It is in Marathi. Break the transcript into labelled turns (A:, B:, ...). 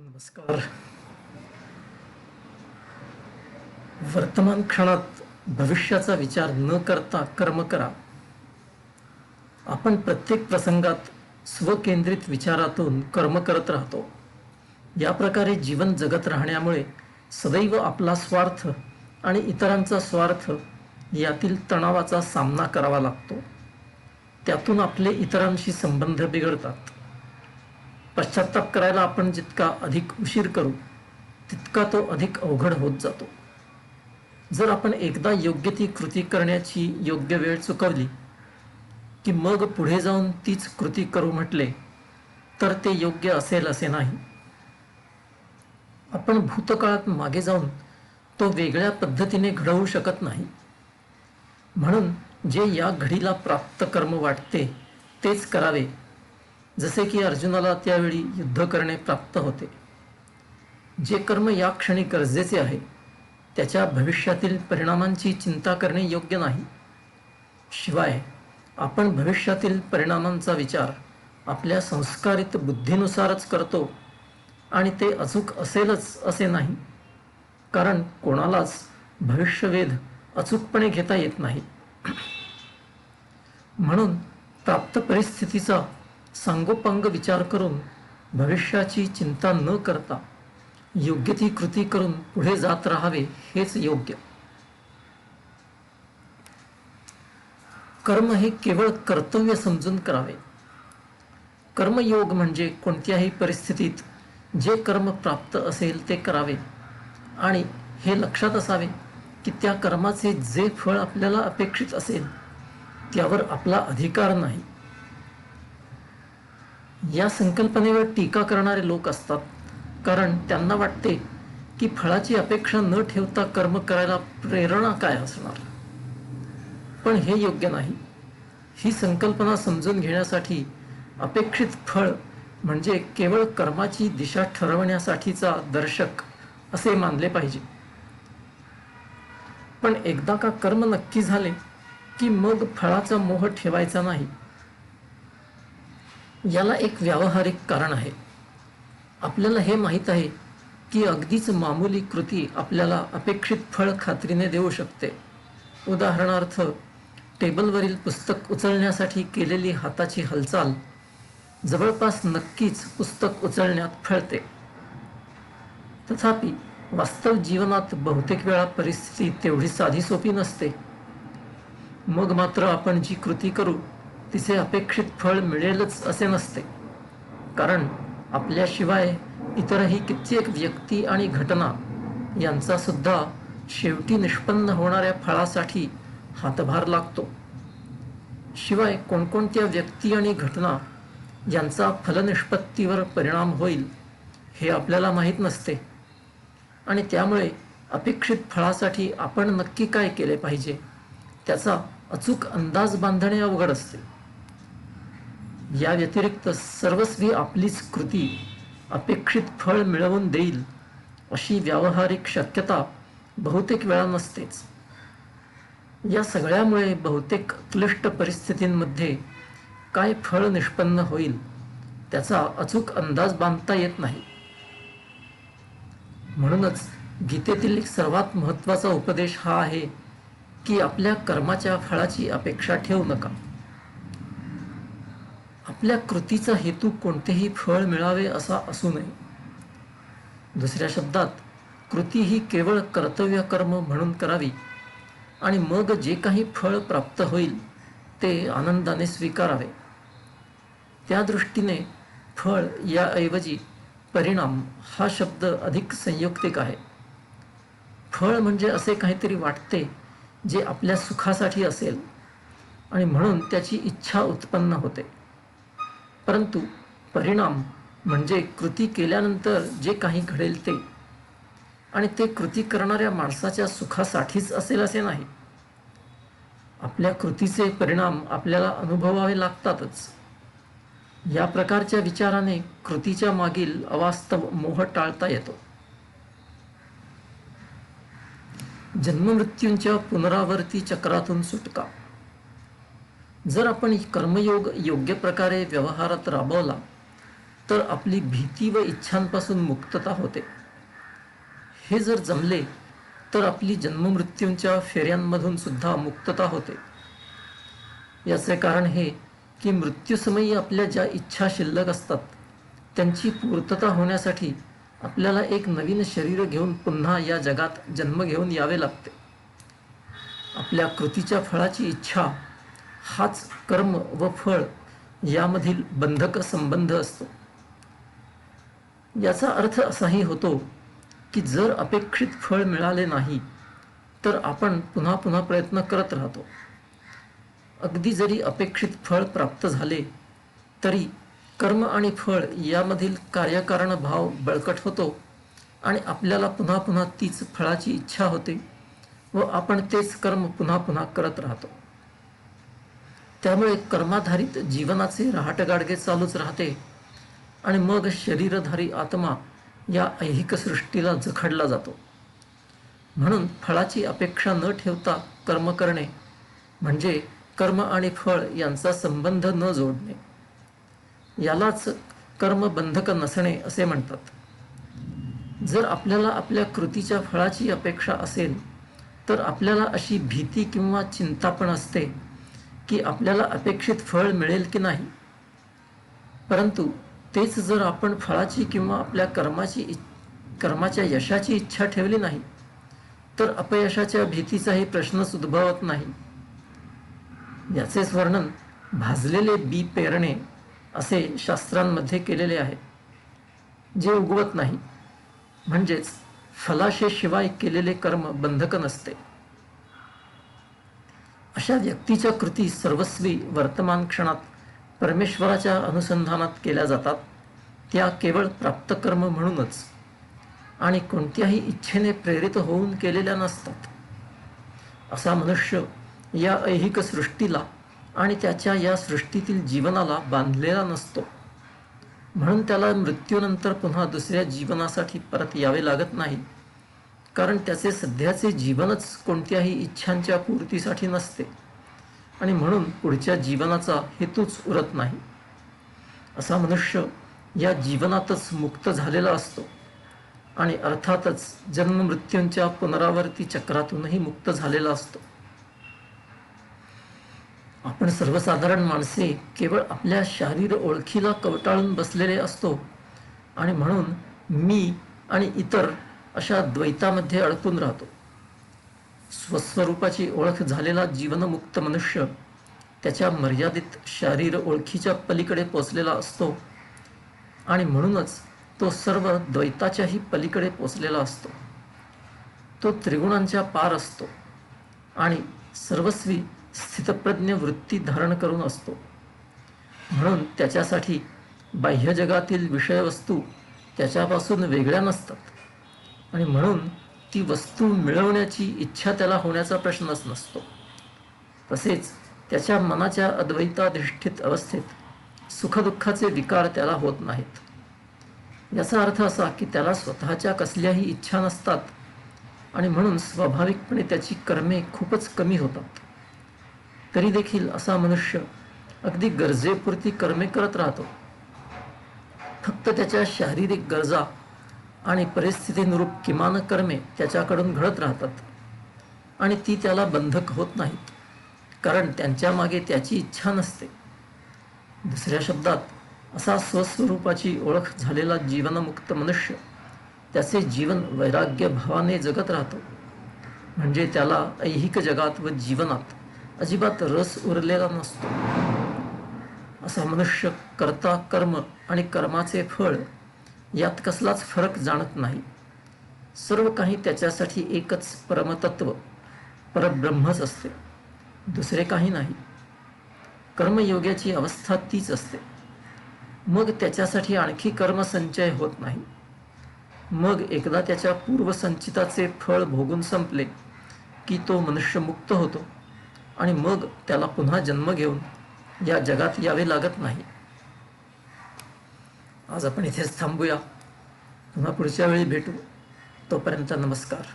A: नमस्कार. वर्तमान क्षणात भविष्याचा विचार न करता कर्म करा. आपण प्रत्येक प्रसंगात स्वकेंद्रित विचारातून कर्म करत राहतो. या प्रकारे जीवन जगत राहण्यामुळे सदैव आपला स्वार्थ आणि इतरांचा स्वार्थ यातील तणावाचा सामना करावा लागतो. त्यातून आपले इतरांशी संबंध बिघडतात. पश्चात्ताप करायला आपण जितका अधिक उशीर करू तितका तो अधिक अवघड होत जातो. जर आपण एकदा योग्य ती कृती करण्याची योग्य वेळ चुकवली की मग पुढे जाऊन तीच कृती करू म्हटले तर ते योग्य असेल असे नाही. आपण भूतकाळात मागे जाऊन तो वेगळ्या पद्धतीने घडवू शकत नाही. म्हणून जे या घडीला प्राप्त कर्म वाटते तेच करावे. जसे की अर्जुनाला त्यावेळी युद्ध करणे प्राप्त होते. जे कर्म या क्षणी गरजेचे आहे त्याच्या भविष्यातील परिणामांची चिंता करणे योग्य नाही. शिवाय आपण भविष्यातील परिणामांचा विचार आपल्या संस्कारित बुद्धीनुसारच करतो आणि ते अचूक असेलच असे नाही. कारण कोणालाच भविष्यवेध अचूकपणे घेता येत नाही. म्हणून प्राप्त परिस्थितीचा सांगोपांग विचार करून भविष्याची चिंता न करता योग्य ती कृती करून पुढे जात राहावे हेच योग्य. कर्म हे केवळ कर्तव्य समजून करावे. कर्मयोग म्हणजे कोणत्याही परिस्थितीत जे कर्म प्राप्त असेल ते करावे आणि हे लक्षात असावे की त्या कर्माचे जे फळ आपल्याला अपेक्षित असेल त्यावर आपला अधिकार नाही. या संकल्पनेवर टीका करणारे लोक असतात. कारण त्यांना वाटते की फळाची अपेक्षा न ठेवता कर्म करायला प्रेरणा काय असणार. पण हे योग्य नाही. ही संकल्पना समजून घेण्यासाठी अपेक्षित फळ म्हणजे केवळ कर्माची दिशा ठरवण्यासाठीचा दर्शक असे मानले पाहिजे. पण एकदा का कर्म नक्की झाले की मग फळाचा मोह ठेवायचा नाही. याला एक व्यावहारिक कारण आहे. आपल्याला हे माहीत आहे की अगदीच मामूली कृती आपल्याला अपेक्षित फळ खात्रीने देऊ शकते. उदाहरणार्थ, टेबलवरील पुस्तक उचलण्यासाठी केलेली हाताची हालचाल जवळपास नक्कीच पुस्तक उचलण्यात फळते. तथापि वास्तव जीवनात बहुतेक वेळा परिस्थिती तेवढी साधी सोपी नसते. मग मात्र आपण जी कृती करू तिचे अपेक्षित फळ मिळेलच असे नसते. कारण आपल्याशिवाय इतरही कित्येक व्यक्ती आणि घटना यांचा सुद्धा शेवटी निष्पन्न होणाऱ्या फळासाठी हातभार लागतो. शिवाय कोणकोणत्या व्यक्ती आणि घटना यांचा फलनिष्पत्तीवर परिणाम होईल हे आपल्याला माहीत नसते आणि त्यामुळे अपेक्षित फळासाठी आपण नक्की काय केले पाहिजे त्याचा अचूक अंदाज बांधणे अवघड असते. या व्यतिरिक्त सर्वस्वी आपलीच कृती अपेक्षित फळ मिळवून देईल अशी व्यावहारिक शक्यता बहुतेक वेळा नसतेच. या सगळ्यामुळे बहुतेक क्लिष्ट परिस्थितींमध्ये काय फळ निष्पन्न होईल त्याचा अचूक अंदाज बांधता येत नाही. म्हणूनच गीतेतील एक सर्वात महत्त्वाचा उपदेश हा आहे की आपल्या कर्माच्या फळाची अपेक्षा ठेवू नका. आपल्या कृतीचा हेतू कोणतेही फळ मिळावे असा असू नये. दुसऱ्या शब्दात, कृती ही केवळ कर्तव्य कर्म म्हणून करावी आणि मग जे काही फळ प्राप्त होईल ते आनंदाने स्वीकारावे. त्या दृष्टीने फळ याऐवजी परिणाम हा शब्द अधिक संयुक्तिक आहे. फळ म्हणजे असे काहीतरी वाटते जे आपल्या सुखासाठी असेल आणि म्हणून त्याची इच्छा उत्पन्न होते. परंतु परिणाम म्हणजे कृती केल्यानंतर जे काही घडेल ते, आणि ते कृती करणाऱ्या माणसाच्या सुखासाठीच असेल असे नाही. आपल्या कृतीचे परिणाम आपल्याला अनुभवावे लागतातच. या प्रकारच्या विचाराने कृतीच्या मागील अवास्तव मोह टाळता येतो. जन्ममृत्यूंच्या पुनरावर्ती चक्रातून सुटका. जर आपण कर्मयोग योग्य प्रकारे व्यवहारात राबवला तर आपली भीती व इच्छांपासून मुक्तता होते. हे जर जमले तर आपली जन्ममृत्यूंच्या फेऱ्यांमधून सुद्धा मुक्तता होते. याचे कारण हे की मृत्यूसमयी आपल्या ज्या इच्छा शिल्लक असतात त्यांची पूर्तता होण्यासाठी आपल्याला एक नवीन शरीर घेऊन पुन्हा या जगात जन्म घेऊन यावे लागते. आपल्या कृतीच्या फळाची इच्छा हाच कर्म व फळ यामधील बंधक संबंध असतो. याचा अर्थ असाही होतो की जर अपेक्षित फळ मिळाले नाही तर आपण पुन्हा पुन्हा प्रयत्न करत राहतो. अगदी जरी अपेक्षित फळ प्राप्त झाले तरी कर्म आणि फळ यामधील कार्यकारण भाव बळकट होतो आणि आपल्याला पुन्हा पुन्हा तीच फळाची इच्छा होते व आपण तेच कर्म पुन्हा पुन्हा करत राहतो. त्यामुळे कर्माधारित जीवनाचे रहाटगाडगे चालूच राहते आणि मग शरीरधारी आत्मा या ऐहिक सृष्टीला जखडला जातो. म्हणून फळाची अपेक्षा न ठेवता कर्म करणे म्हणजे कर्म आणि फळ यांचा संबंध न जोडणे. यालाच कर्मबंधक नसणे असे म्हणतात. जर आपल्याला आपल्या कृतीच्या फळाची अपेक्षा असेल तर आपल्याला अशी भीती किंवा चिंता पण असते की आपल्याला अपेक्षित फळ मिळेल की नाही. परंतु तेच जर आपण फळाची किंवा आपल्या कर्माच्या यशाची इच्छा ठेवली नाही तर अपयशाच्या भीतीचाही प्रश्नच उद्भवत नाही. याचेच वर्णन भाजलेले बी पेरणे असे शास्त्रांमध्ये केलेले आहे, जे उगवत नाही. म्हणजेच फलाशेशिवाय केलेले कर्म बंधक नसते. अशा व्यक्तीच्या कृती सर्वस्वी वर्तमान क्षणात परमेश्वराच्या अनुसंधानात केल्या जातात. त्या केवळ प्राप्त कर्म म्हणूनच आणि कोणत्याही इच्छेने प्रेरित होऊन केलेल्या नसतात. असा मनुष्य या ऐहिक सृष्टीला आणि त्याच्या या सृष्टीतील जीवनाला बांधलेला नसतो. म्हणून त्याला मृत्यूनंतर पुन्हा दुसऱ्या जीवनासाठी परत यावे लागत नाही, कारण त्याचे सध्याचे जीवनच कोणत्याही इच्छांच्या पूर्तीसाठी नसते आणि म्हणून पुढच्या जीवनाचा हेतूच उरत नाही. असा मनुष्य या जीवनातच मुक्त झालेला असतो आणि अर्थातच जन्ममृत्यूंच्या पुनरावर्ती चक्रातूनही मुक्त झालेला असतो. आपण सर्वसाधारण माणसे केवळ आपल्या शारीर ओळखीला कवटाळून बसलेले असतो आणि म्हणून मी आणि इतर अशा द्वैतामध्ये अडकून राहतो. स्वस्वरूपाची ओळख झालेला जीवनमुक्त मनुष्य त्याच्या मर्यादित शारीर ओळखीच्या पलीकडे पोचलेला असतो आणि म्हणूनच तो सर्व द्वैताच्याही पलीकडे पोचलेला असतो. तो त्रिगुणांच्या पार असतो आणि सर्वस्वी स्थितप्रज्ञ वृत्ती धारण करून असतो. म्हणून त्याच्यासाठी बाह्य जगातील विषयवस्तू त्याच्यापासून वेगळ्या नसतात आणि म्हणून ती वस्तू मिळवण्याची इच्छा त्याला होण्याचा प्रश्नच नसतो. तसेच त्याच्या मनाच्या अद्वैताधिष्ठित अवस्थेत सुखदुःखाचे विकार त्याला होत नाहीत. याचा अर्थ असा की त्याला स्वतःच्या कसल्याही इच्छा नसतात आणि म्हणून स्वाभाविकपणे त्याची कर्मे खूपच कमी होतात. तरी देखील असा मनुष्य अगदी गरजेपुरती कर्मे करत राहतो. फक्त त्याच्या शारीरिक गरजा आणि परिस्थितीनुरूप किमान कर्मे त्याच्याकडून घडत राहतात आणि ती त्याला बंधक होत नाहीत, कारण त्यांच्या मागे त्याची इच्छा नसते. दुसऱ्या शब्दात असा स्वस्वरूपाची ओळख झालेला जीवनमुक्त मनुष्य त्याचे जीवन वैराग्य भावाने जगत राहतो. म्हणजे त्याला ऐहिक जगात व जीवनात अजिबात रस उरलेला नसतो. असा मनुष्य कर्ता कर्म आणि कर्माचे फळ यात कसलाच फरक जाणत नाही. सर्व काही त्याच्यासाठी एकच परमतत्व परब्रह्मच असते, दुसरे काही नाही. कर्मयोग्याची अवस्था तीच असते. मग त्याच्यासाठी आणखी कर्मसंचय होत नाही. मग एकदा त्याच्या पूर्वसंचिताचे फळ भोगून संपले की तो मनुष्य मुक्त होतो आणि मग त्याला पुन्हा जन्म घेऊन या जगात यावे लागत नाही. आज आपण इथेच थांबूया. पुन्हा पुढच्या वेळी भेटू. तोपर्यंत नमस्कार.